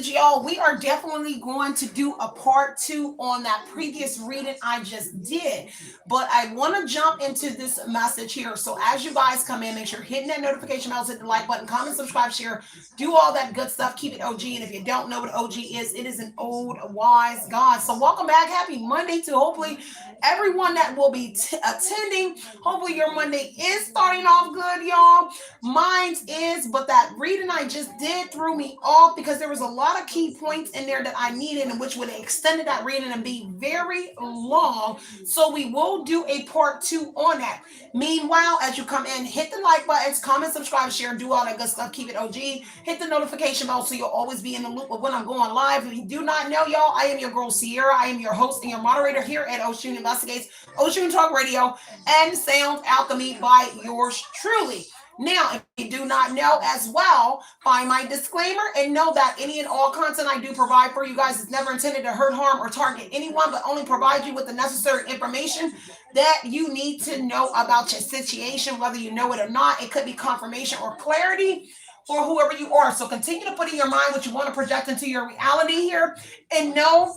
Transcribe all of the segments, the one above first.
message, y'all. We are definitely going to do a part 2 on that previous reading I just did. But I want to jump into this message here. So as you guys come in, make sure you're hitting that notification bell, hit the like button, comment, subscribe, share, do all that good stuff. Keep it OG. And if you don't know what OG is, it is an old wise God. So welcome back. Happy Monday to hopefully everyone that will be attending. Hopefully your Monday is starting off good, y'all. Mine is, but that reading I just did threw me off because there was a lot of key points in there that I needed, and which would have extended that reading and be very long. So we will do a part 2 on that. Meanwhile, as you come in, hit the like buttons, comment, subscribe, share, do all that good stuff. Keep it OG. Hit the notification bell so you'll always be in the loop of when I'm going live. If you do not know, y'all, I am your girl Sierra. I am your host and your moderator here at Oshun Investigates, Oshun Talk Radio, and Sound Alchemy by yours truly. Now, if you do not know as well, find my disclaimer and know that any and all content I do provide for you guys is never intended to hurt, harm, or target anyone, but only provide you with the necessary information that you need to know about your situation, whether you know it or not. It could be confirmation or clarity for whoever you are. So continue to put in your mind what you want to project into your reality here, and know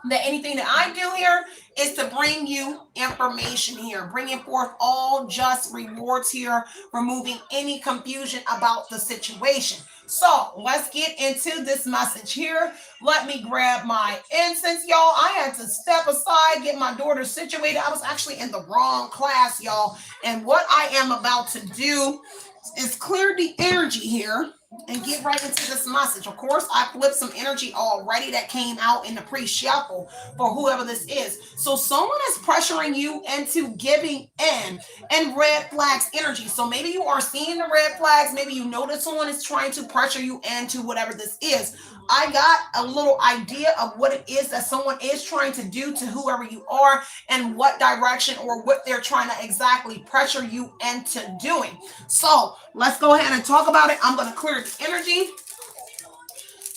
that anything that I do here is to bring you information here, bringing forth all just rewards here, removing any confusion about the situation. So let's get into this message here. Let me grab my incense, y'all. I had to step aside, get my daughter situated. I was actually in the wrong class, y'all. And what I am about to do is clear the energy here and get right into this message. Of course, I flipped some energy already that came out in the pre-shuffle for whoever this is. So someone is pressuring you into giving in and red flags energy. So maybe you are seeing the red flags. Maybe you know that someone is trying to pressure you into whatever this is. I got a little idea of what it is that someone is trying to do to whoever you are and what direction or what they're trying to exactly pressure you into doing. So let's go ahead and talk about it. I'm going to clear the energy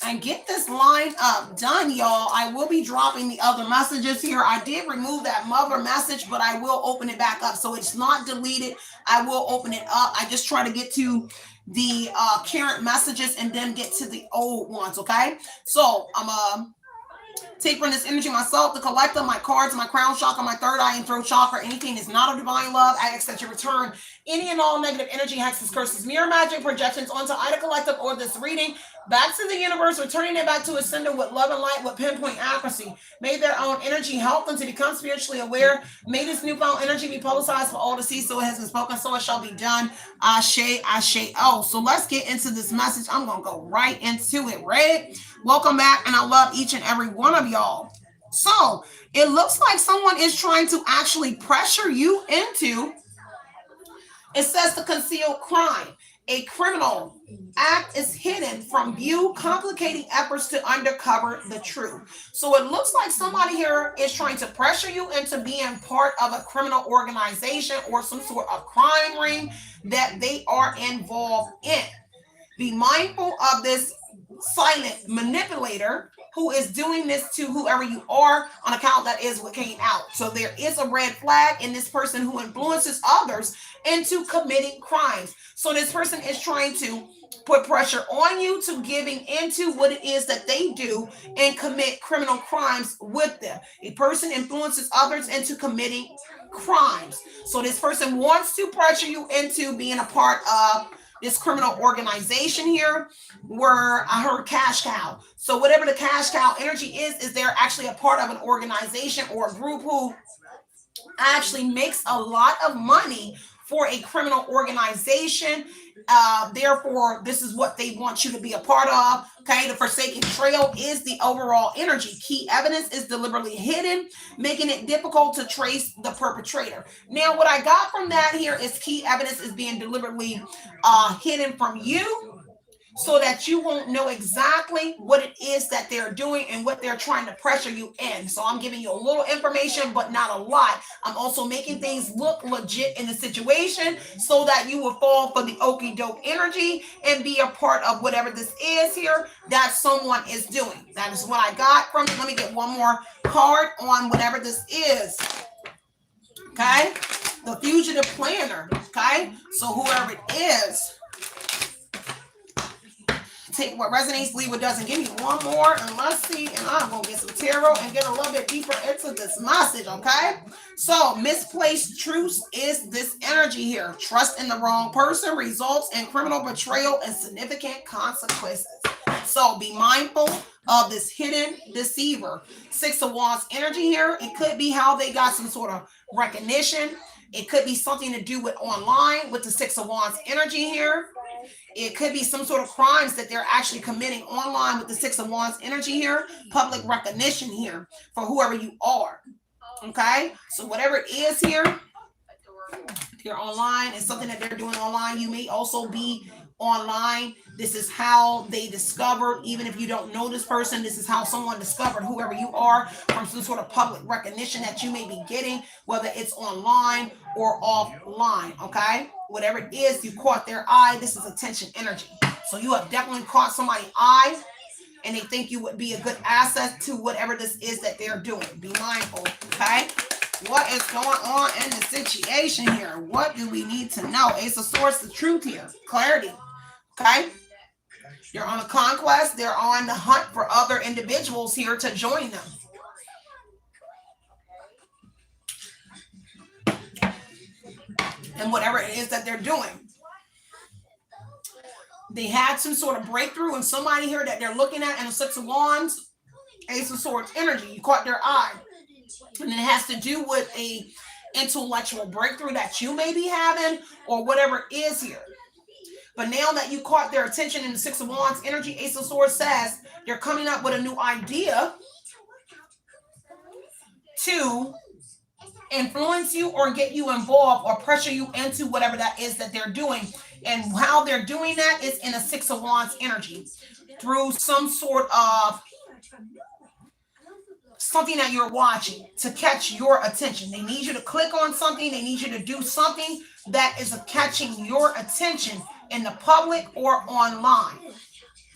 and get this line up done, y'all. I will be dropping the other messages here. I did remove that mother message, but I will open it back up. So it's not deleted. I will open it up. I just try to get to the current messages and then get to the old ones, okay? So I'm tapering this energy myself, the collector, my cards, my crown chakra, my third eye and throat chakra. Anything is not of divine love, I ask that you return any and all negative energy, hexes, curses, mirror magic, projections onto either collective or this reading back to the universe, returning it back to a sender with love and light with pinpoint accuracy. May their own energy help them to become spiritually aware. May this newfound energy be publicized for all to see. So it has been spoken, so it shall be done. Ashe, ashe. Oh, so let's get into this message. I'm going to go right into it, right? Welcome back, and I love each and every one of y'all. So it looks like someone is trying to actually pressure you into, it says, to conceal crime. A criminal act is hidden from view, complicating efforts to uncover the truth. So it looks like somebody here is trying to pressure you into being part of a criminal organization or some sort of crime ring that they are involved in. Be mindful of this silent manipulator who is doing this to whoever you are, on account that is what came out. So there is a red flag in this person who influences others into committing crimes. So this person is trying to put pressure on you to giving into what it is that they do and commit criminal crimes with them. A person influences others into committing crimes. So this person wants to pressure you into being a part of this criminal organization here, where I heard cash cow. So whatever the cash cow energy is they're actually a part of an organization or a group who actually makes a lot of money for a criminal organization. Therefore, this is what they want you to be a part of. Okay, the Forsaken Trail is the overall energy. Key evidence is deliberately hidden, making it difficult to trace the perpetrator. Now, what I got from that here is key evidence is being deliberately hidden from you, so that you won't know exactly what it is that they're doing and what they're trying to pressure you in. So I'm giving you a little information, but not a lot. I'm also making things look legit in the situation so that you will fall for the okie doke energy and be a part of whatever this is here that someone is doing. That is what I got from it. Let me get one more card on whatever this is. Okay, the fugitive planner. Okay, so whoever it is, take what resonates, leave what doesn't. Give me one more, and let's see. And I'm gonna get some tarot and get a little bit deeper into this message, okay? So misplaced truth is this energy here. Trust in the wrong person results in criminal betrayal and significant consequences. So be mindful of this hidden deceiver. Six of Wands energy here. It could be how they got some sort of recognition. It could be something to do with online with the Six of Wands energy here. It could be some sort of crimes that they're actually committing online with the Six of Wands energy here. Public recognition here for whoever you are. Okay? So whatever it is here, you're online. It's something that they're doing online. You may also be online. This is how they discovered, even if you don't know this person, this is how someone discovered whoever you are from some sort of public recognition that you may be getting, whether it's online or offline. Okay? Whatever it is, you caught their eye. This is attention energy. So you have definitely caught somebody's eye, and they think you would be a good asset to whatever this is that they're doing. Be mindful. Okay? What is going on in the situation here? What do we need to know? Ace of Swords, the truth here. Clarity. Okay? You're on a conquest. They're on the hunt for other individuals here to join them. And whatever it is that they're doing. They had some sort of breakthrough and somebody here that they're looking at, and the Six of Wands, Ace of Swords energy. You caught their eye. And it has to do with a intellectual breakthrough that you may be having or whatever it is here. But now that you caught their attention in the Six of Wands energy, Ace of Swords says they're coming up with a new idea to influence you or get you involved or pressure you into whatever that is that they're doing. And how they're doing that is in a Six of Wands energy through some sort of something that you're watching to catch your attention. They need you to click on something. They need you to do something that is catching your attention in the public or online,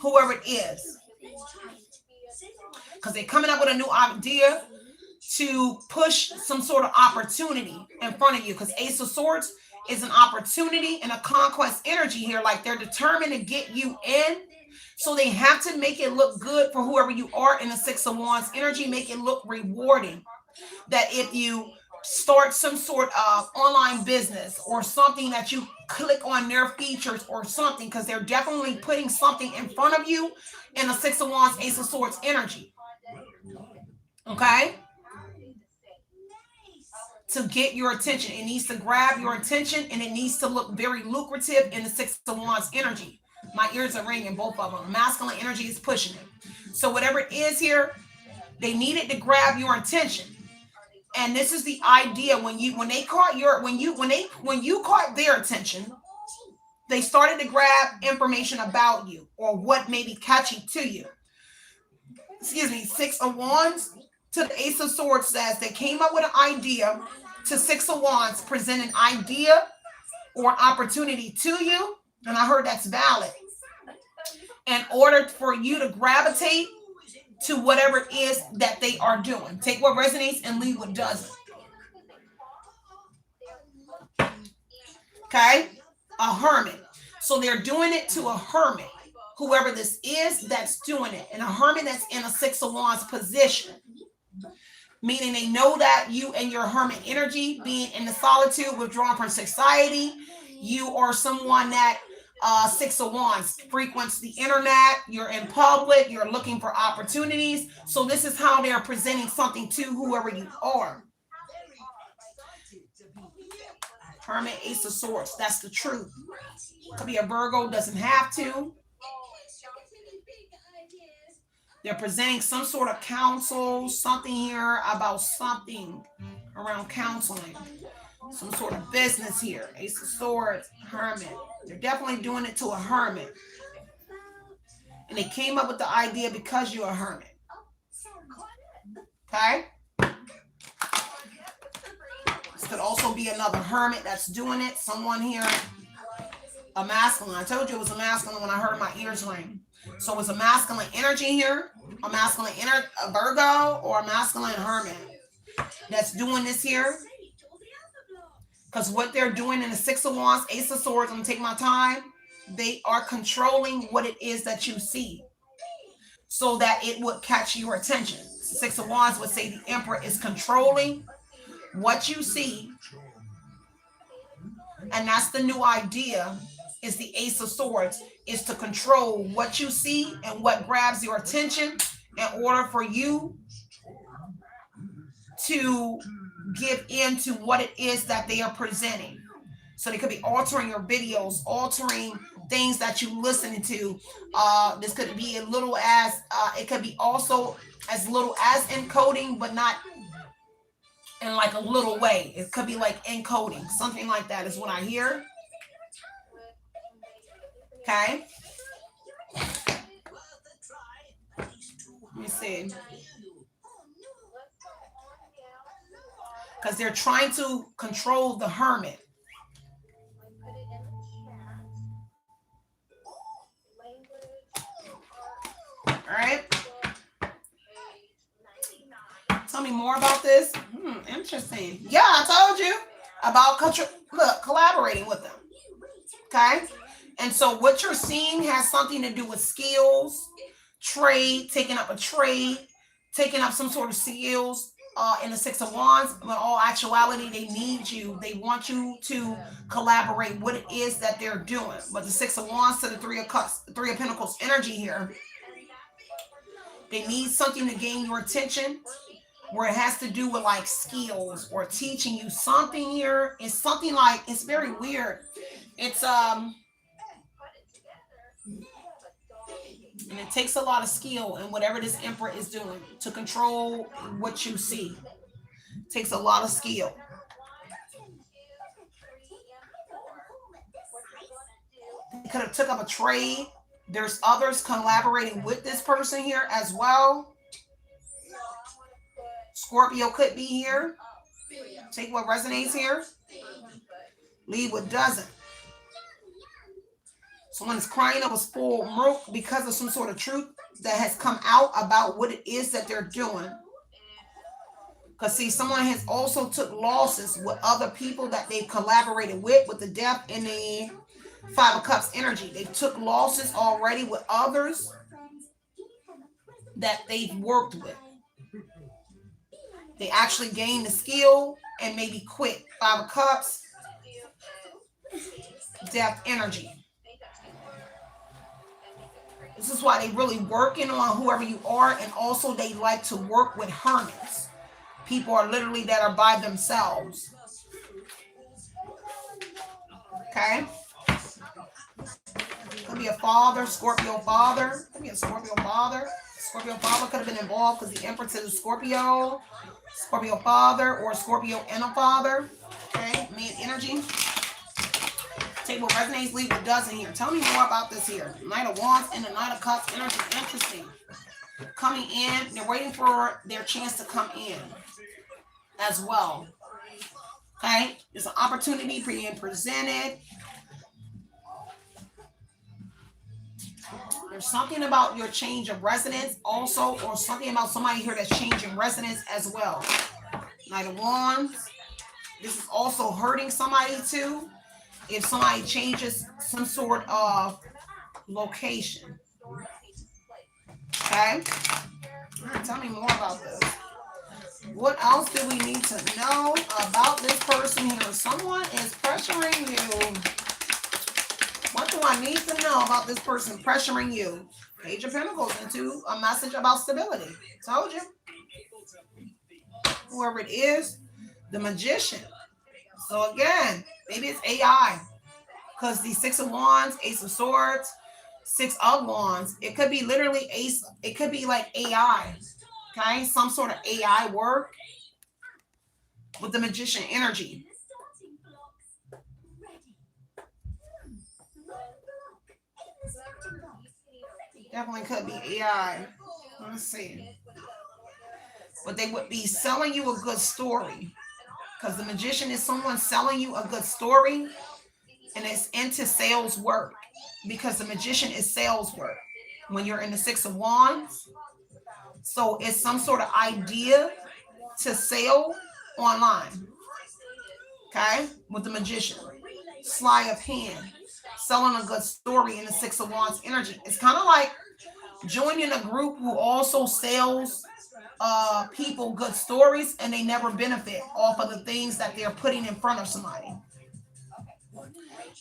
whoever it is. Because they're coming up with a new idea to push some sort of opportunity in front of you. Because Ace of Swords is an opportunity and a conquest energy here. Like they're determined to get you in. So they have to make it look good for whoever you are in the Six of Wands energy, make it look rewarding. That if you start some sort of online business or something that you click on their features or something, because they're definitely putting something in front of you in the Six of Wands, Ace of Swords energy. Okay? To get your attention. It needs to grab your attention and it needs to look very lucrative in the Six of Wands energy. My ears are ringing, both of them. Masculine energy is pushing it. So whatever it is here, they needed to grab your attention. And this is the idea when you caught their attention, they started to grab information about you or what may be catchy to you. Excuse me, Six of Wands to the Ace of Swords says they came up with an idea to Six of Wands, present an idea or an opportunity to you. And I heard that's valid. In order for you to gravitate to whatever it is that they are doing. Take what resonates and leave what doesn't. Okay? A hermit. So they're doing it to a hermit. Whoever this is that's doing it. And a hermit that's in a Six of Wands position. Meaning they know that you and your hermit energy, being in the solitude, withdrawn from society, you are someone that Six of Wands frequents the internet, you're in public, you're looking for opportunities. So this is how they're presenting something to whoever you are. Hermit, Ace of Swords, that's the truth. Could be a Virgo, doesn't have to. They're presenting some sort of counsel, something here about something around counseling. Some sort of business here. Ace of Swords, Hermit. They're definitely doing it to a hermit. And they came up with the idea because you're a hermit. Okay? This could also be another hermit that's doing it. Someone here, a masculine. I told you it was a masculine when I heard my ears ring. So it's a masculine energy here, a masculine a Virgo, or a masculine hermit that's doing this here. Because what they're doing in the Six of Wands, Ace of Swords, I'm going to take my time. they are controlling what it is that you see so that it would catch your attention. Six of Wands would say the Emperor is controlling what you see. And that's the new idea, is the Ace of Swords, is to control what you see and what grabs your attention in order for you to give in to what it is that they are presenting. So they could be altering your videos, altering things that you listen to. This could be as little as, it could be also as little as encoding, but not in like a little way. It could be like encoding, something like that is what I hear. Okay. Let me see. Because they're trying to control the Hermit. All right. Tell me more about this. Interesting. Yeah, I told you about collaborating with them. Okay. And so what you're seeing has something to do with skills, trade, taking up a trade, taking up some sort of skills in the Six of Wands. But in all actuality, they need you. They want you to collaborate what it is that they're doing. But the Six of Wands to the Three of Cups, Three of Pentacles energy here. They need something to gain your attention, where it has to do with like skills or teaching you something here. It's something like, it's very weird. It's and it takes a lot of skill in whatever this Emperor is doing to control what you see. It takes a lot of skill. They could have took up a trade. There's others collaborating with this person here as well. Scorpio could be here. Take what resonates here. Leave what doesn't. Someone is crying over spoiled milk because of some sort of truth that has come out about what it is that they're doing. Because see, someone has also took losses with other people that they've collaborated with the Death and the Five of Cups energy. They took losses already with others that they've worked with. They actually gained the skill and maybe quit. Five of Cups, Death energy. This is why they really working on whoever you are, and also they like to work with hermits. People are literally that are by themselves. Okay. Could be a father, Scorpio father. Could be a Scorpio father. Scorpio father could have been involved because the Empress is a Scorpio. Scorpio father or Scorpio and a father. Okay, man energy. Take what resonates, leave what doesn't here. Tell me more about this here. Knight of Wands and the Knight of Cups energy. Interesting. Coming in, they're waiting for their chance to come in as well. Okay, there's an opportunity being presented. There's something about your change of residence also, or something about somebody here that's changing residence as well. Knight of Wands. This is also hurting somebody too. If somebody changes some sort of location. Okay. Tell me more about this. What else do we need to know about this person here? Someone is pressuring you. What do I need to know about this person pressuring you? Page of Pentacles into a message about stability. Told you. Whoever it is, the Magician. So again, maybe it's AI. Because the Six of Wands, Ace of Swords, Six of Wands, it could be literally ace. It could be like AI. Okay, some sort of AI work with the Magician energy. Definitely could be AI. Let's see. But they would be selling you a good story. Because the Magician is someone selling you a good story. And it's into sales work. Because the Magician is sales work. When you're in the Six of Wands. So it's some sort of idea to sell online. Okay? With the Magician. Sleight of hand. selling a good story in the Six of Wands energy. It's kind of like joining a group who also sells people good stories, and they never benefit off of the things that they're putting in front of somebody.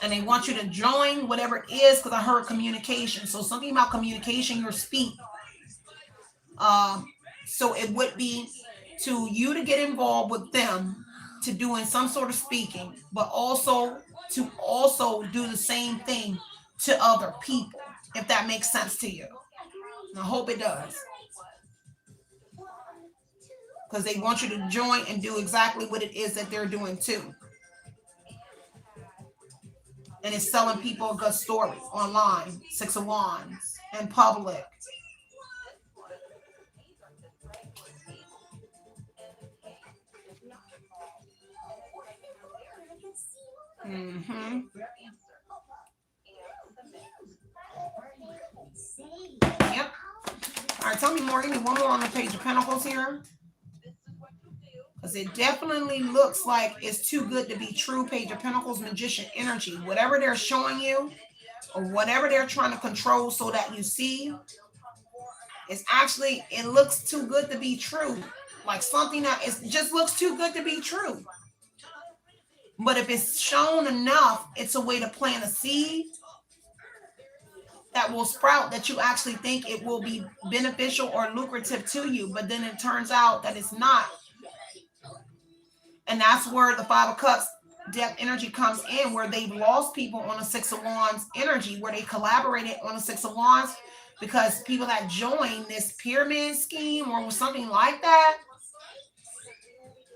And they want you to join whatever it is, because I heard communication. So something about communication, your speak. So it would be to you to get involved with them, to doing some sort of speaking, but also to also do the same thing to other people, if that makes sense to you. And I hope it does. Because they want you to join and do exactly what it is that they're doing too. And it's selling people a good story online, Six of Wands, in public. Mm-hmm. Yep. All right, tell me more. Give me one more on the Page of Pentacles here. Because it definitely looks like it's too good to be true. Page of Pentacles, Magician energy. Whatever they're showing you, or whatever they're trying to control so that you see, it's actually, it looks too good to be true. Like something that just looks too good to be true. But if it's shown enough, it's a way to plant a seed that will sprout, that you actually think it will be beneficial or lucrative to you. But then it turns out that it's not. And that's where the Five of Cups depth energy comes in, where they've lost people on a Six of Wands energy, where they collaborated on a Six of Wands, because people that joined this pyramid scheme or something like that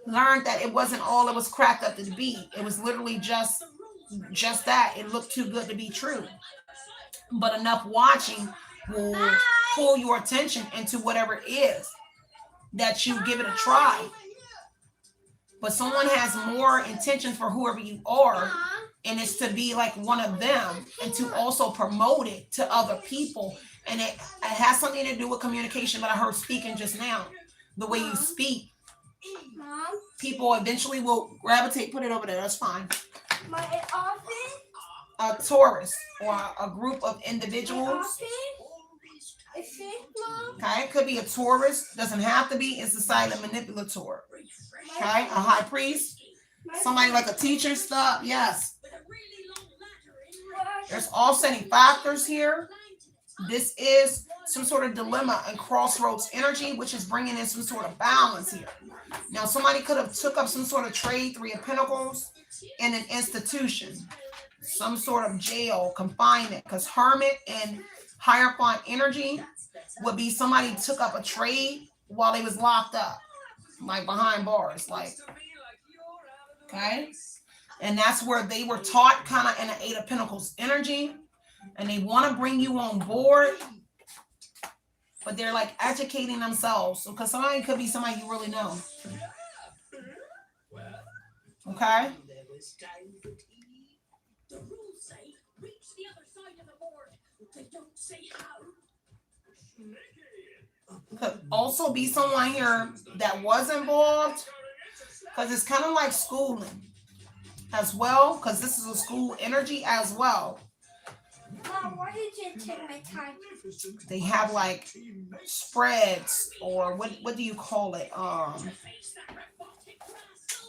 learned that it wasn't all it was cracked up to be. It was literally just that. It looked too good to be true. But enough watching will pull your attention into whatever it is that you give it a try. But someone has more intentions for whoever you are, and it's to be like one of them, and to also promote it to other people. And it has something to do with communication, but I heard speaking just now. The way you speak, people eventually will gravitate. Put it over there. That's fine. A Taurus or a group of individuals. Okay, it could be a Taurus. Doesn't have to be. It's a silent manipulator. Okay, a high priest. Somebody like a teacher stuff. Yes. There's offsetting factors here. This is some sort of dilemma and crossroads energy, which is bringing in some sort of balance here. Now, somebody could have took up some sort of trade, Three of Pentacles, in an institution, some sort of jail, confinement, because Hermit and Hierophant energy would be somebody took up a trade while they was locked up, like behind bars, like, okay? And that's where they were taught kind of in the Eight of Pentacles energy, and they want to bring you on board, but they're like educating themselves, because somebody could be somebody you really know. Okay? Could also be someone here that was involved, because it's kind of like schooling as well, because this is a school energy as well. Mom, why did you take my time? They have like spreads, or what do you call it?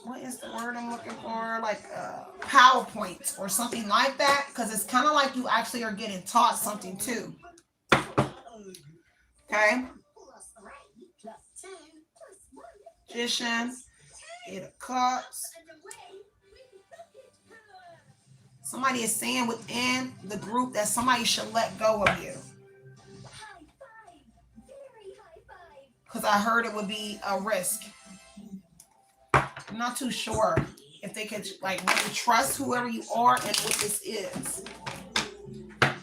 What is the word I'm looking for? Like PowerPoints or something like that, because it's kind of like you actually are getting taught something too. Okay. Magician, Eight of Cups. Somebody is saying within the group that somebody should let go of you. Because I heard it would be a risk. I'm not too sure if they could like really trust whoever you are and what this is.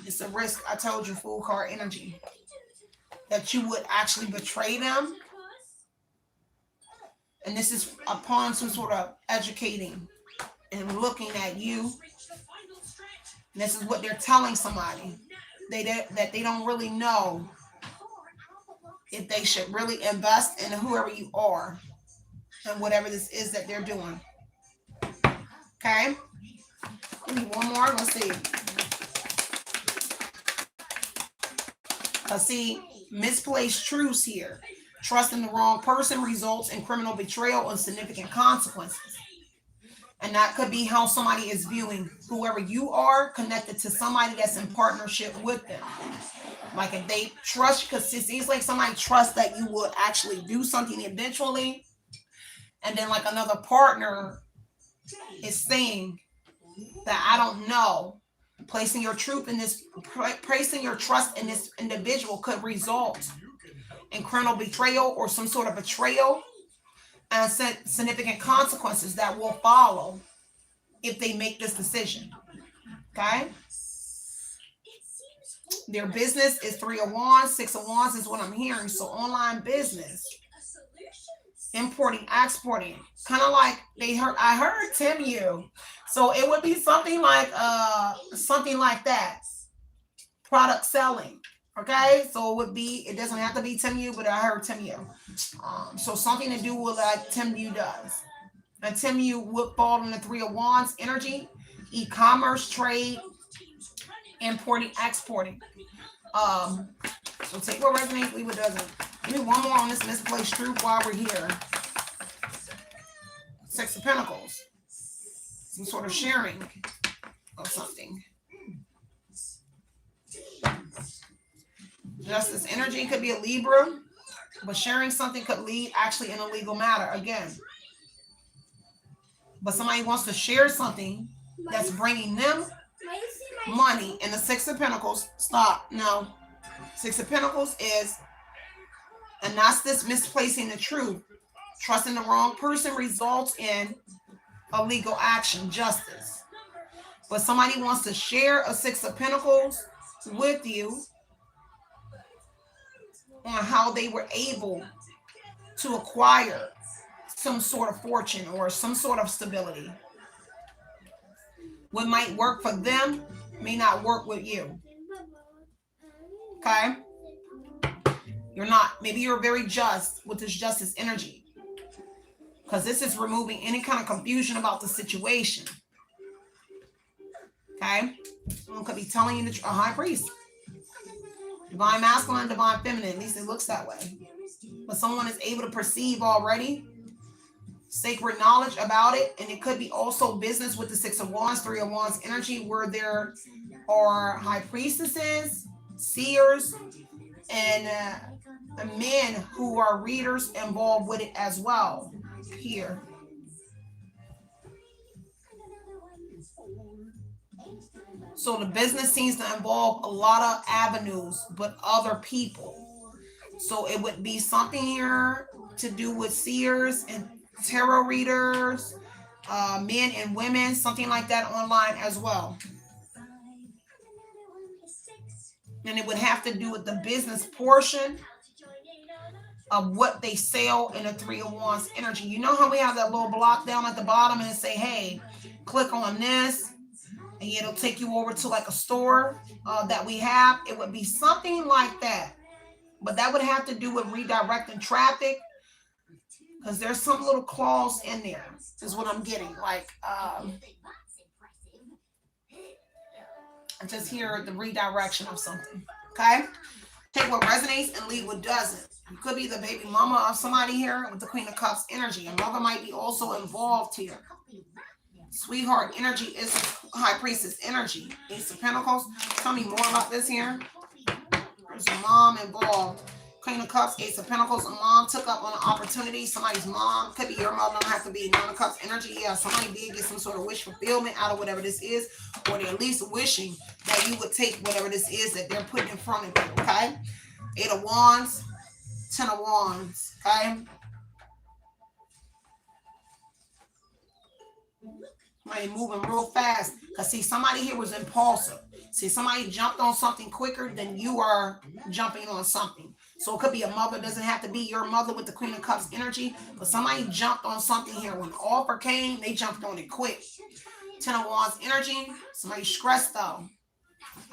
It's a risk. I told you, Fool card energy. That you would actually betray them. And this is upon some sort of educating and looking at you. And this is what they're telling somebody. That they don't really know if they should really invest in whoever you are and whatever this is that they're doing. Okay? Give me one more. Let's see. Because see, misplaced truths here. Trusting the wrong person results in criminal betrayal and significant consequences. And that could be how somebody is viewing whoever you are connected to somebody that's in partnership with them. Like if they trust, because it seems like somebody trusts that you would actually do something eventually. And then like another partner is saying that I don't know. Placing your trust in this individual could result in criminal betrayal or some sort of betrayal and significant consequences that will follow if they make this decision. Okay? Their business is 3 of Wands, 6 of Wands is what I'm hearing. So online business, importing, exporting, kind of like I heard Timu. So it would be something like that. Product selling. Okay, so it doesn't have to be Timu, but I heard Timu. So something to do with like Timu does. And Timu would fall in the 3 of Wands energy, e-commerce, trade, importing, exporting. So take what resonates, leave what doesn't. Give me one more on this misplaced truth while we're here. 6 of Pentacles. Some sort of sharing of something. Justice energy could be a Libra, but sharing something could lead actually in a legal matter again. But somebody wants to share something that's bringing them money. And the 6 of Pentacles, stop. No. 6 of Pentacles is, and that's this misplacing the truth. Trusting the wrong person results in a legal action, justice. But somebody wants to share a 6 of Pentacles with you on how they were able to acquire some sort of fortune or some sort of stability. What might work for them may not work with you. Okay? Maybe you're very just with this justice energy. Because this is removing any kind of confusion about the situation. Okay? Someone could be telling you a high priest. Divine masculine, divine feminine. At least it looks that way. But someone is able to perceive already sacred knowledge about it. And it could be also business with the 6 of Wands, 3 of Wands energy, where there are high priestesses, seers, and men who are readers involved with it as well. Here. So the business seems to involve a lot of avenues, but other people. So it would be something here to do with seers and tarot readers, men and women, something like that online as well. And it would have to do with the business portion of what they sell in a 3 of Wands energy. You know how we have that little block down at the bottom and it say, hey, click on this. And it'll take you over to like a store that we have. It would be something like that. But that would have to do with redirecting traffic. Because there's some little clause in there. Is what I'm getting. Like, I just hear the redirection of something. Okay? Take what resonates and leave what doesn't. You could be the baby mama of somebody here with the Queen of Cups energy. A mother might be also involved here. Sweetheart energy is high priestess energy. Ace of Pentacles. Tell me more about this here. There's a mom involved. Queen of Cups, Ace of Pentacles. A mom took up on an opportunity. Somebody's mom. Could be your mother. Don't have to be Nine of Cups energy. Yeah, somebody did get some sort of wish fulfillment out of whatever this is. Or they're at least wishing that you would take whatever this is that they're putting in front of you. Okay? 8 of Wands. 10 of Wands. Okay? Somebody moving real fast. Because see, somebody here was impulsive. See, somebody jumped on something quicker than you are jumping on something. So it could be a mother. It doesn't have to be your mother with the Queen of Cups energy. But somebody jumped on something here. When the offer came, they jumped on it quick. 10 of Wands energy. Somebody stressed though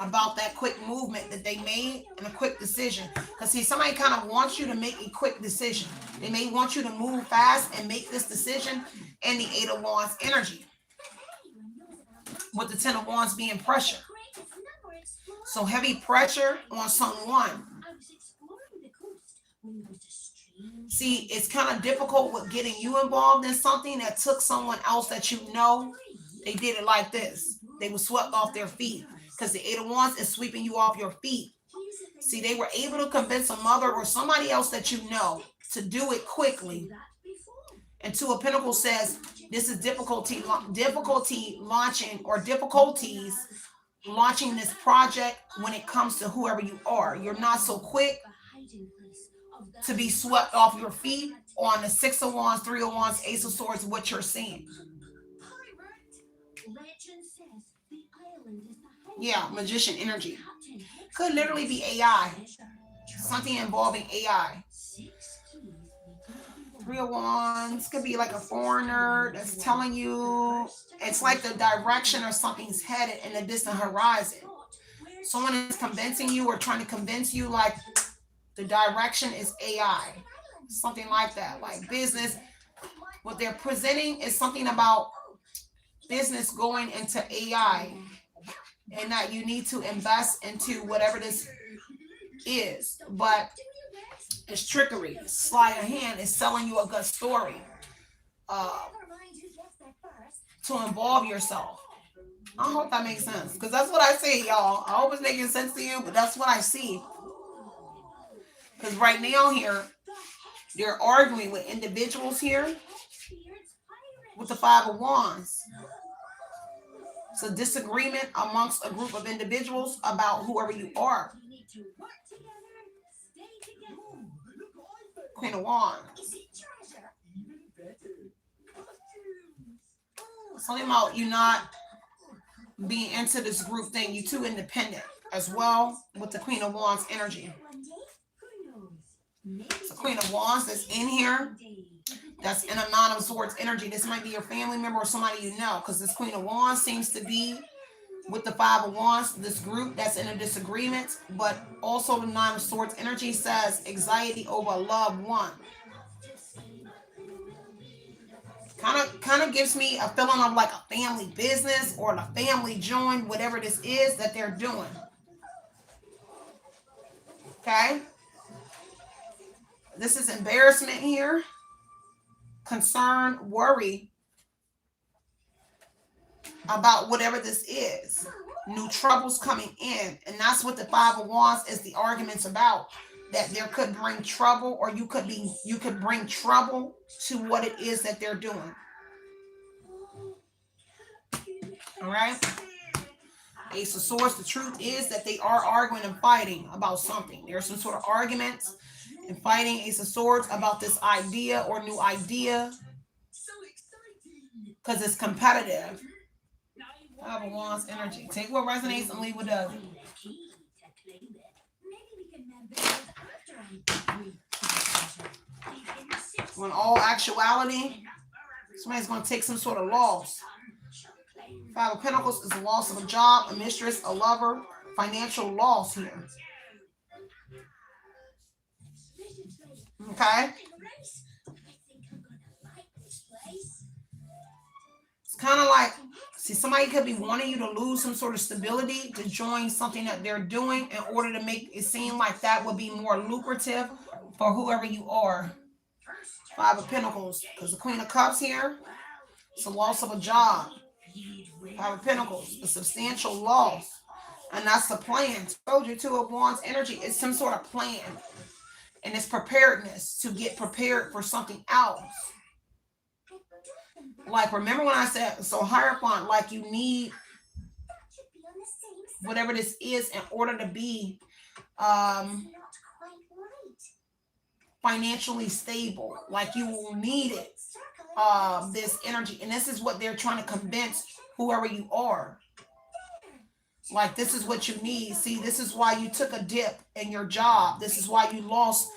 about that quick movement that they made and a quick decision. Because see, somebody kind of wants you to make a quick decision. They may want you to move fast and make this decision. And the 8 of Wands energy. With the 10 of Wands being pressure. So heavy pressure on someone. See, it's kind of difficult with getting you involved in something that took someone else that you know. They did it like this. They were swept off their feet because the Eight of Wands is sweeping you off your feet. See, they were able to convince a mother or somebody else that you know to do it quickly. And Two of Pentacles says this is difficulty launching or difficulties launching this project when it comes to whoever you are. You're not so quick to be swept off your feet on the Six of Wands, Three of Wands, Ace of Swords, what you're seeing. Yeah, magician energy. Could literally be AI. Something involving AI. Three of Wands could be like a foreigner that's telling you it's like the direction or something's headed in the distant horizon. Someone is convincing you or trying to convince you like the direction is AI. Something like that, like business. What they're presenting is something about business going into AI and that you need to invest into whatever this is. But it's trickery, it's sleight of hand, it's selling you a good story to involve yourself. I hope that makes sense because that's what I see, y'all. I hope it's making sense to you, but that's what I see. Because right now here, they're arguing with individuals here with the Five of Wands. It's a disagreement amongst a group of individuals about whoever you are. Queen of Wands. Something about you not being into this group thing. You too independent as well with the Queen of Wands energy. The Queen of Wands that's in here. That's in a Nine of Swords energy. This might be your family member or somebody you know, because this Queen of Wands seems to be with the Five of Wands, this group that's in a disagreement, but also the Nine of Swords energy says anxiety over a loved one. Kind of gives me a feeling of like a family business or the family joined, whatever this is that they're doing. Okay? This is embarrassment here. Concern, worry about whatever this is. New troubles coming in. And that's what the Five of Wands is the arguments about. That there could bring trouble or you could bring trouble to what it is that they're doing. All right? Ace of Swords, the truth is that they are arguing and fighting about something. There's some sort of arguments and fighting, Ace of Swords, about this idea or new idea. Because it's competitive. Five of Wands energy. Take what resonates and leave what doesn't. When all actuality, somebody's going to take some sort of loss. Five of Pentacles is the loss of a job, a mistress, a lover, financial loss here. Okay? It's kind of like, see, somebody could be wanting you to lose some sort of stability to join something that they're doing in order to make it seem like that would be more lucrative for whoever you are. Five of Pentacles, because the Queen of Cups here, it's a loss of a job. Five of Pentacles, a substantial loss. And that's the plan. Told you, Two of Wands energy is some sort of plan. And it's preparedness to get prepared for something else. Like, remember when I said, so Hierophant, like you need whatever this is in order to be financially stable. Like you will need it, this energy. And this is what they're trying to convince whoever you are. Like, this is what you need. See, this is why you took a dip in your job. This is why you lost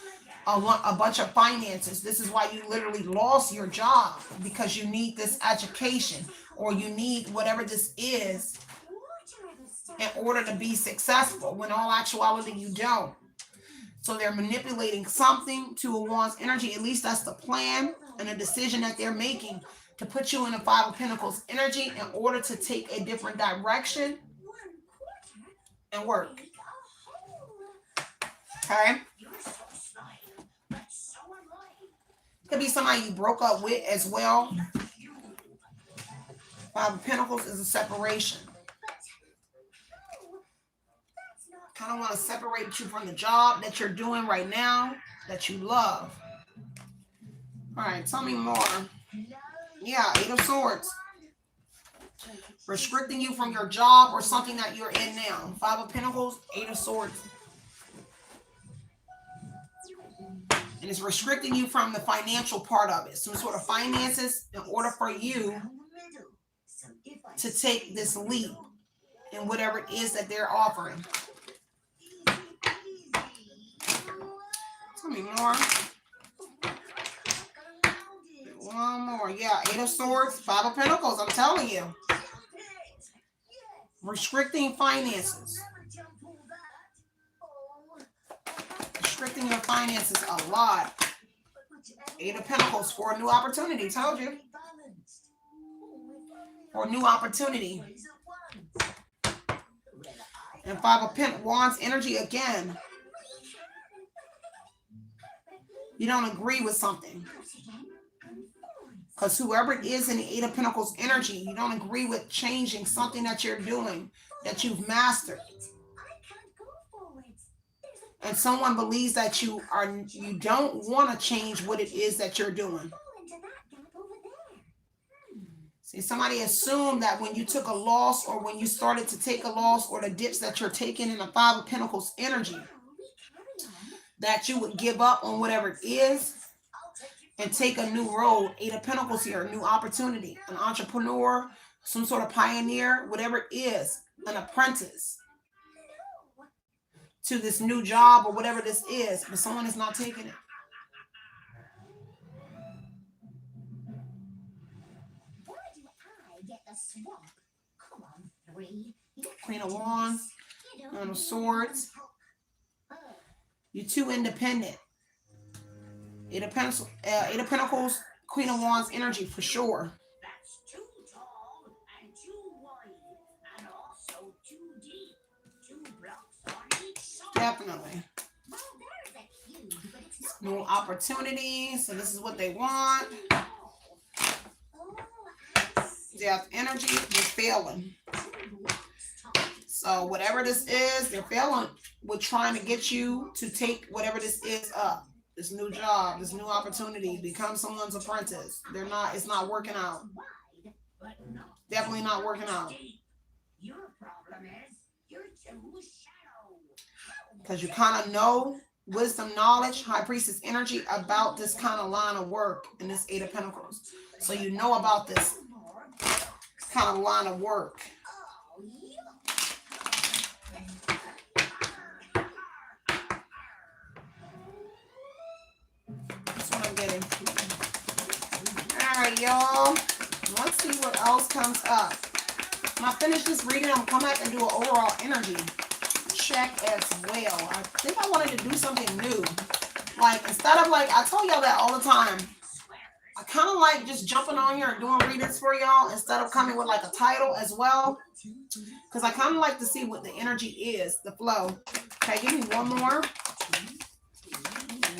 a bunch of finances. This is why you literally lost your job, because you need this education or you need whatever this is in order to be successful, when all actuality you don't. So they're manipulating something to a Wands energy. At least that's the plan and a decision that they're making to put you in a Five of Pentacles energy in order to take a different direction and work. Okay? Could be somebody you broke up with as well. Five of Pentacles is a separation. Kind of want to separate you from the job that you're doing right now that you love. All right, tell me more. Yeah, Eight of Swords. Restricting you from your job or something that you're in now. Five of Pentacles, Eight of Swords. And it's restricting you from the financial part of it. Some sort of finances in order for you to take this leap in whatever it is that they're offering. Tell me more. One more. Yeah, Eight of Swords, Five of Pentacles. I'm telling you. Restricting finances. Restricting your finances a lot. Eight of Pentacles for a new opportunity. Told you. For a new opportunity. And Five of Wands energy again. You don't agree with something. Because whoever it is in the Eight of Pentacles energy, you don't agree with changing something that you're doing, that you've mastered. And someone believes that you don't want to change what it is that you're doing. See, somebody assumed that when you took a loss or when you started to take a loss or the dips that you're taking in the Five of Pentacles energy, that you would give up on whatever it is and take a new road. Eight of Pentacles here, a new opportunity, an entrepreneur, some sort of pioneer, whatever it is, an apprentice to this new job or whatever this is, but someone is not taking it. Queen of Wands, Nine of Swords. You're too independent. Eight of Pentacles, Queen of Wands energy for sure. That's too tall and too wide, and also too deep. 2 blocks on each side. Definitely. New opportunity. So this is what they want. Death energy, you're failing. So whatever this is, they're failing with trying to get you to take whatever this is up. This new job, this new opportunity, become someone's apprentice. It's not working out. Definitely not working out. Your problem is you're too shallow. Because you kind of know wisdom, knowledge, High Priestess energy about this kind of line of work in this Eight of Pentacles. So you know about this kind of line of work. Getting. All right, y'all. Let's see what else comes up. When I finish this reading, I'm gonna come back and do an overall energy check as well. I think I wanted to do something new. Like, instead of like, I tell y'all that all the time. I kind of like just jumping on here and doing readings for y'all instead of coming with like a title as well. Because I kind of like to see what the energy is, the flow. Okay, give me one more.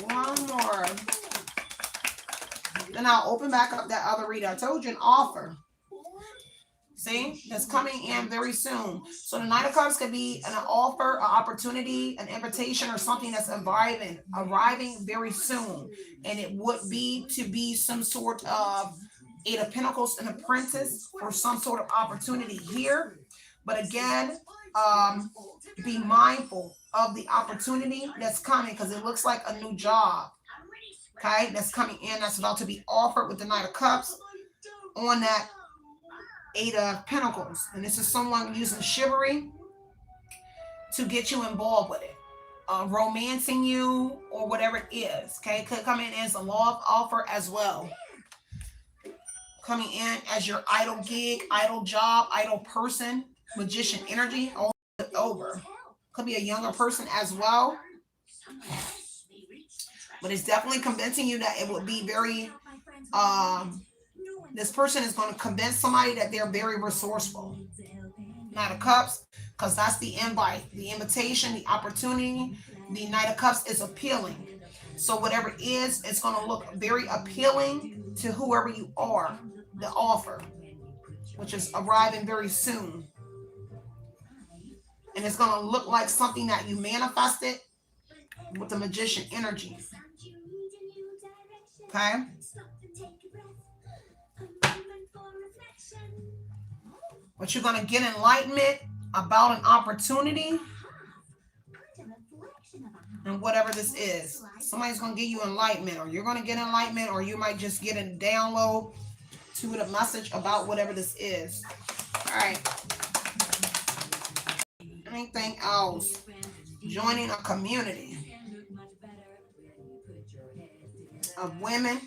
One more. Then I'll open back up that other reader. I told you an offer. See, that's coming in very soon. So the Knight of Cups could be an offer, an opportunity, an invitation, or something that's arriving very soon. And it would be to be some sort of Eight of Pentacles, an apprentice, or some sort of opportunity here. But again, be mindful of the opportunity that's coming because it looks like a new job. Okay, that's coming in. That's about to be offered with the Knight of Cups on that Eight of Pentacles. And this is someone using chivalry to get you involved with it. Romancing you or whatever it is. Okay, it could come in as a love offer as well. Coming in as your idle gig, idle job, idle person, magician energy all over. Could be a younger person as well. But it's definitely convincing you that it would be very, this person is going to convince somebody that they're very resourceful. Knight of Cups, because that's the invite, the invitation, the opportunity. The Knight of Cups is appealing. So whatever it is, it's going to look very appealing to whoever you are, the offer, which is arriving very soon. And it's going to look like something that you manifested with the magician energy. Okay? But you're going to get enlightenment about an opportunity and whatever this is. Somebody's going to give you enlightenment, or you're going to get enlightenment, or you might just get a download to the message about whatever this is. All right. Anything else? Joining a community of women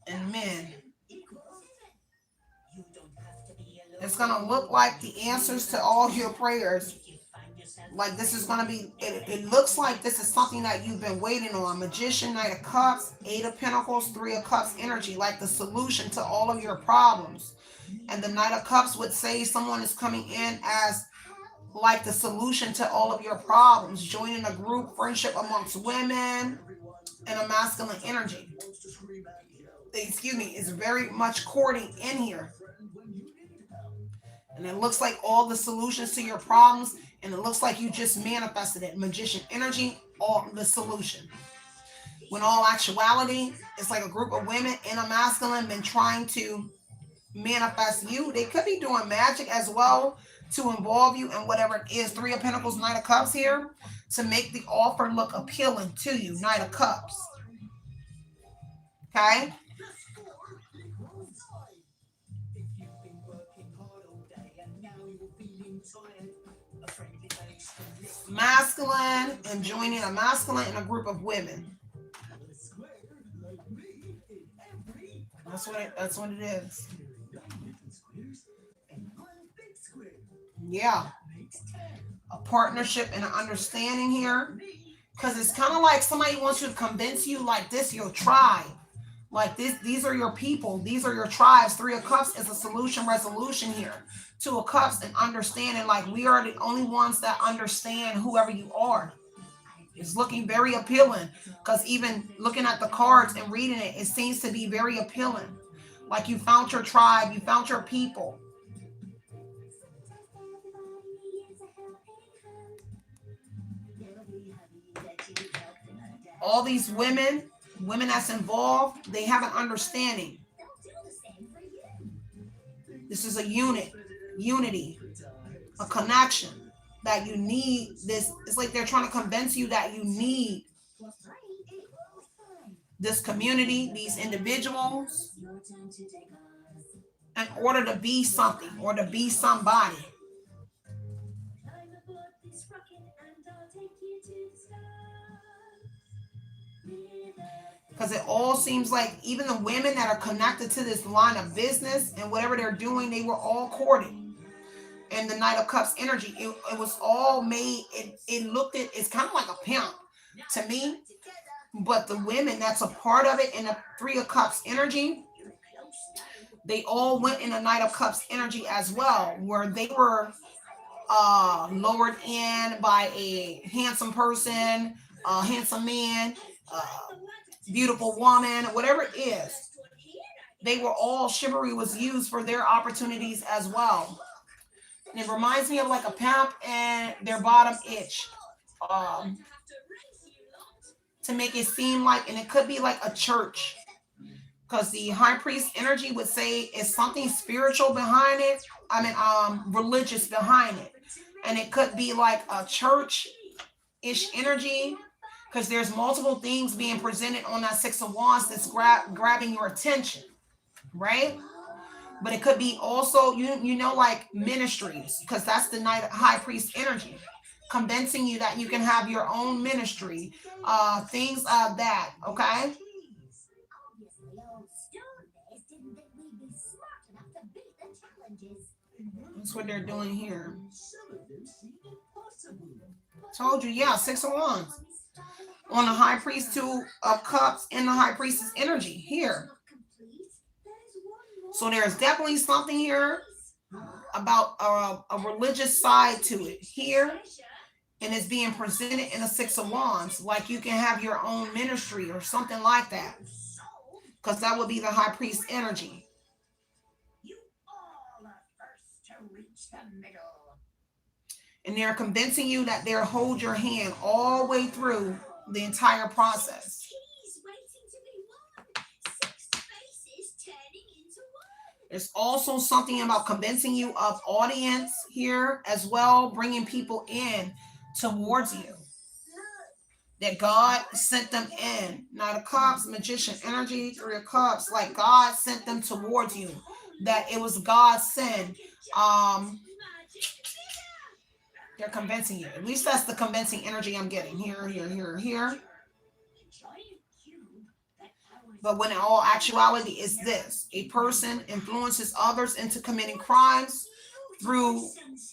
and men. It's going to look like the answers to all your prayers. Like this is going to be, it looks like this is something that you've been waiting on. Magician, Knight of Cups, 8 of Pentacles, 3 of Cups energy, like the solution to all of your problems. And the Knight of Cups would say someone is coming in as like the solution to all of your problems. Joining a group, friendship amongst women, and a masculine energy. Excuse me, is very much courting in here. And it looks like all the solutions to your problems, and it looks like you just manifested it. Magician energy, all the solution. When all actuality, it's like a group of women and a masculine been trying to manifest you. They could be doing magic as well to involve you in whatever it is. 3 of Pentacles, Knight of Cups here, to make the offer look appealing to you. Knight of Cups. Okay? Masculine and joining a masculine in a group of women. That's what it is. Yeah. A partnership and an understanding here. Because it's kind of like somebody wants you to convince you like this, your tribe. Like this, these are your people. These are your tribes. 3 of Cups is a solution resolution here. 2 of Cups and understanding, like we are the only ones that understand whoever you are. It's looking very appealing, because even looking at the cards and reading it, it seems to be very appealing. Like you found your tribe, you found your people. All these women that's involved, they have an understanding. This is a unity, a connection that you need. This, it's like they're trying to convince you that you need this community, these individuals, in order to be something or to be somebody. Because it all seems like even the women that are connected to this line of business and whatever they're doing, they were all courted. And the Knight of Cups energy, it was all made, it looked at, it's kind of like a pimp to me. But the women that's a part of it in the 3 of Cups energy, they all went in the Knight of Cups energy as well, where they were lowered in by a handsome person, a handsome man, beautiful woman, whatever it is. They were all, chivalry was used for their opportunities as well. And it reminds me of like a pimp and their bottom itch. To make it seem like, and it could be like a church. Because the high priest energy would say it's something spiritual behind it. I mean, religious behind it. And it could be like a church-ish energy. Because there's multiple things being presented on that 6 of Wands that's grabbing your attention, right? But it could be also, you know, like ministries, because that's the high priest energy, convincing you that you can have your own ministry, things of that, okay? That's what they're doing here. Told you, yeah, 6 of Wands. On the high priest, 2 of Cups in the high priestess energy here. So there's definitely something here about a religious side to it here. and it's being presented in a Six of Wands, like you can have your own ministry or something like that, because that would be the High Priest energy. You all are first to reach the middle. And they're convincing you that they'll hold your hand all the way through the entire process. Keys waiting to be won. 6 faces turning into one. There's also something about convincing you of audience here as well, bringing people in towards you. That God sent them in. Knight of Cups, Magician energy, 3 of Cups, like God sent them towards you. That it was God's sin. They're convincing you. At least that's the convincing energy I'm getting. Here, here, here, here. But when in all actuality is this. A person influences others into committing crimes through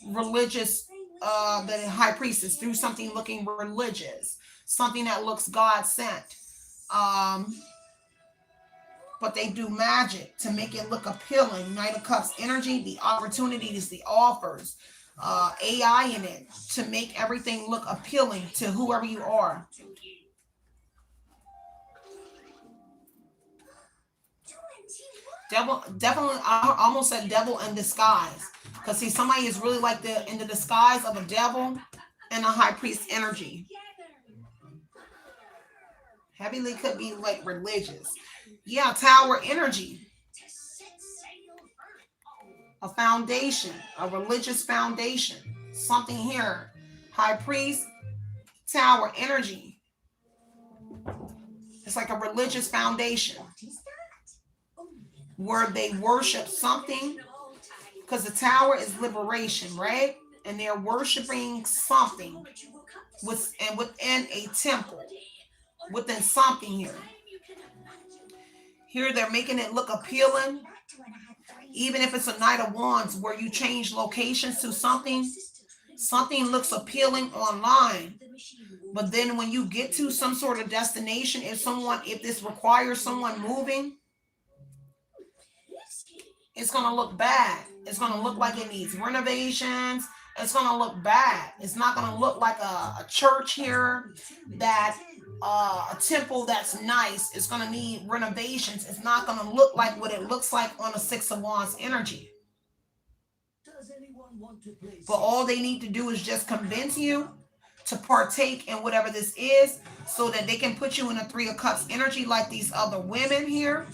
religious, the High Priestess, through something looking religious. Something that looks God sent. But they do magic to make it look appealing. Knight of Cups energy, the opportunities, the offers, AI in it to make everything look appealing to whoever you are. Devil, definitely, I almost said devil in disguise. Because see, somebody is really like in the disguise of a devil and a High Priest energy. Heavily could be like religious. Yeah, Tower energy. A foundation, a religious foundation. Something here. High Priest, Tower energy. It's like a religious foundation where they worship something, because the Tower is liberation, right? And they're worshiping something within a temple, within something here. Here they're making it look appealing. Even if it's a Knight of Wands where you change locations to something looks appealing online. But then when you get to some sort of destination, if this requires someone moving, it's going to look bad. It's going to look like it needs renovations. It's going to look bad. It's not going to look like a church here, that a temple that's nice. It's going to need renovations. It's not going to look like what it looks like on a Six of Wands energy. But all they need to do is just convince you to partake in whatever this is, so that they can put you in a 3 of Cups energy like these other women here,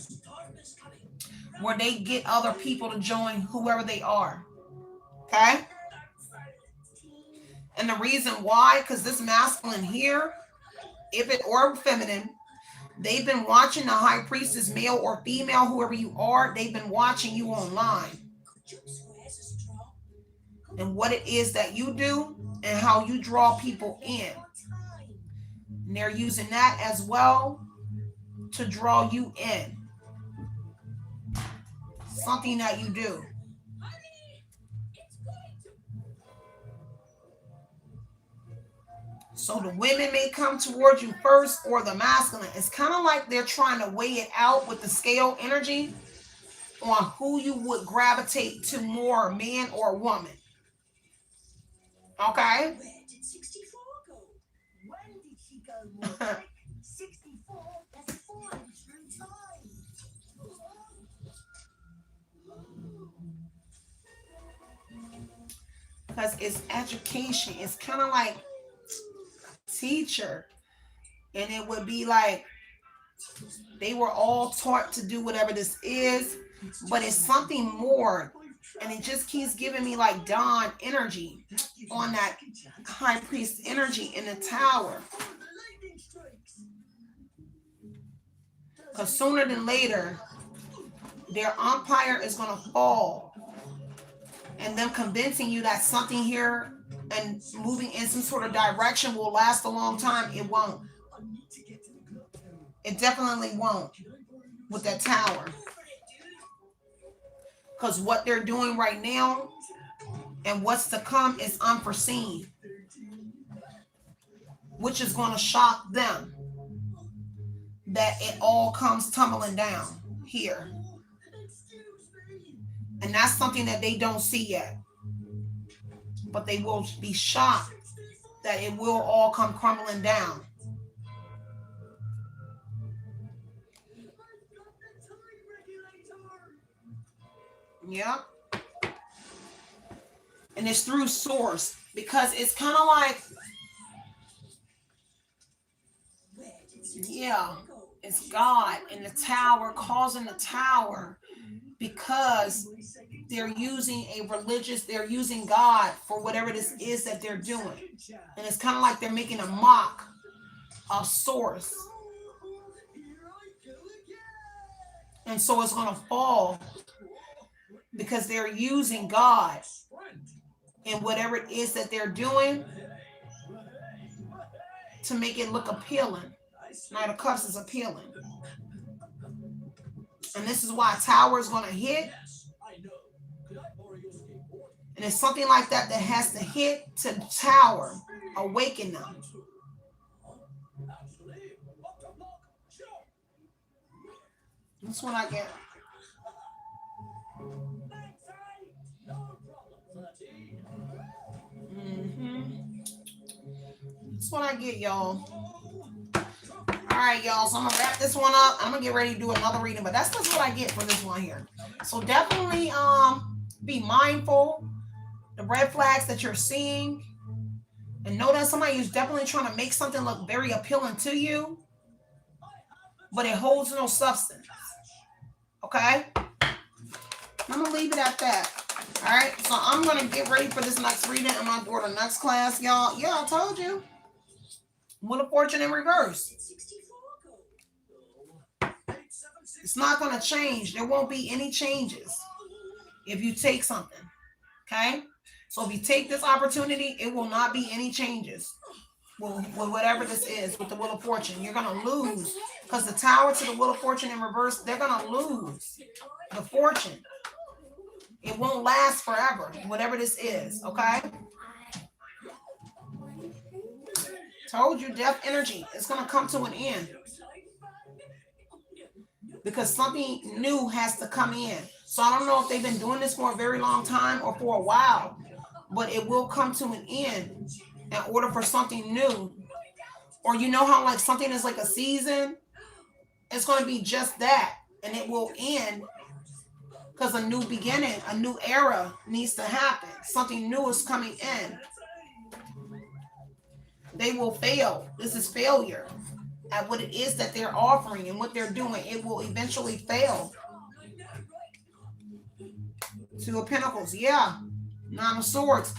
where they get other people to join whoever they are. Okay? And the reason why, because this masculine here, if it or feminine, they've been watching the High Priestess, male or female, whoever you are, they've been watching you online. And what it is that you do and how you draw people in. And they're using that as well to draw you in. Something that you do. So the women may come towards you first, or the masculine. It's kind of like they're trying to weigh it out with the scale energy on who you would gravitate to more, man or woman. Okay? Where did 64 go? When did she go? 64 has fallen through time. Because it's education. It's kind of like teacher, and it would be like they were all taught to do whatever this is, but it's something more, and it just keeps giving me like Dawn energy on that High Priest energy in the Tower, because sooner than later their empire is going to fall, and them convincing you that something here and moving in some sort of direction will last a long time. It won't. It definitely won't with that Tower. Because what they're doing right now and what's to come is unforeseen, which is going to shock them, that it all comes tumbling down here. And that's something that they don't see yet. But they will be shocked that it will all come crumbling down. Yep. And it's through source, because it's kind of like, yeah, it's God in the tower, causing the tower, because they're using they're using God for whatever this is that they're doing. And it's kind of like they're making a mock of source. And so it's going to fall because they're using God in whatever it is that they're doing to make it look appealing. Knight of Cups is appealing. And this is why tower is going to hit. And it's something like that that has to hit to tower, awaken them. That's what I get. That's what I get, y'all. All right, y'all. So I'm gonna wrap this one up. I'm gonna get ready to do another reading, but that's just what I get for this one here. So definitely be mindful the red flags that you're seeing, and know that somebody is definitely trying to make something look very appealing to you, but it holds no substance. Okay? I'm gonna leave it at that. All right, so I'm gonna get ready for this next reading. I'm gonna go to the next class, y'all. Yeah, I told you. Wheel of Fortune in reverse. It's not gonna change. There won't be any changes if you take something. Okay? So if you take this opportunity, it will not be any changes. With whatever this is, with the Wheel of Fortune, you're gonna lose, because the Tower to the Wheel of Fortune in reverse, they're gonna lose the fortune. It won't last forever, whatever this is. Okay? Told you, death energy. It's gonna come to an end, because something new has to come in. So I don't know if they've been doing this for a very long time or for a while, but it will come to an end in order for something new. Or you know how like something is like a season? It's going to be just that, and it will end because a new beginning, a new era needs to happen. Something new is coming in. They will fail. This is failure at what it is that they're offering and what they're doing. It will eventually fail. Two of Pentacles, yeah. Nine of Swords.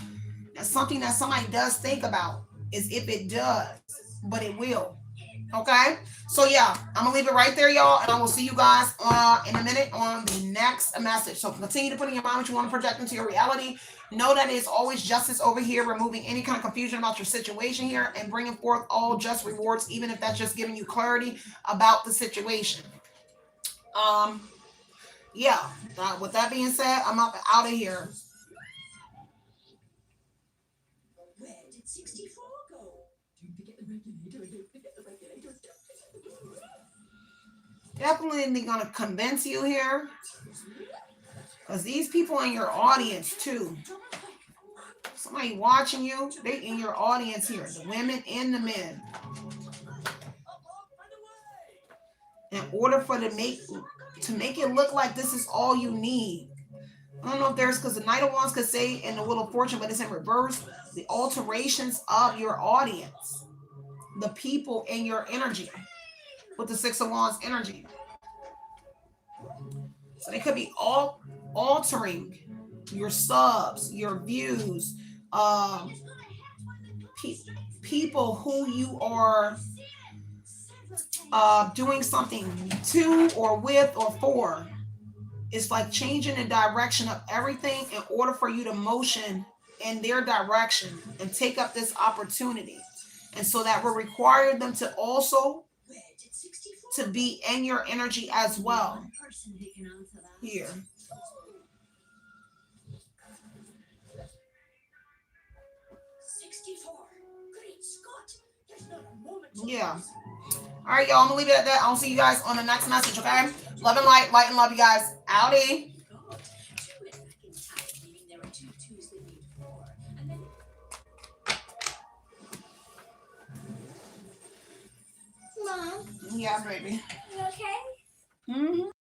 That's something that somebody does think about, is if it does, but it will. Okay? So yeah, I'm gonna leave it right there, y'all, and I will see you guys in a minute on the next message. So continue to put in your mind what you want to project into your reality. Know that it's always justice over here, removing any kind of confusion about your situation here and bringing forth all just rewards, even if that's just giving you clarity about the situation. Yeah, with that being said, I'm out of here. Where did 64 go? Definitely gonna convince you here, because these people in your audience too. Somebody watching you, they in your audience here, the women and the men. In order for to make it look like this is all you need. I don't know if there's, because the Knight of Wands could say in the Wheel of Fortune, but it's in reverse, the alterations of your audience, the people in your energy, with the Six of Wands energy. So they could be all altering your subs, your views, people who you are doing something to or with or for. It's like changing the direction of everything in order for you to motion in their direction and take up this opportunity. And so that will require them to also to be in your energy as well. Here. Yeah. All right, y'all. I'm gonna leave it at that. I'll see you guys on the next message, okay? Love and light, light and love you guys. Howdy. Mom, Yeah, baby. you okay? Mm-hmm.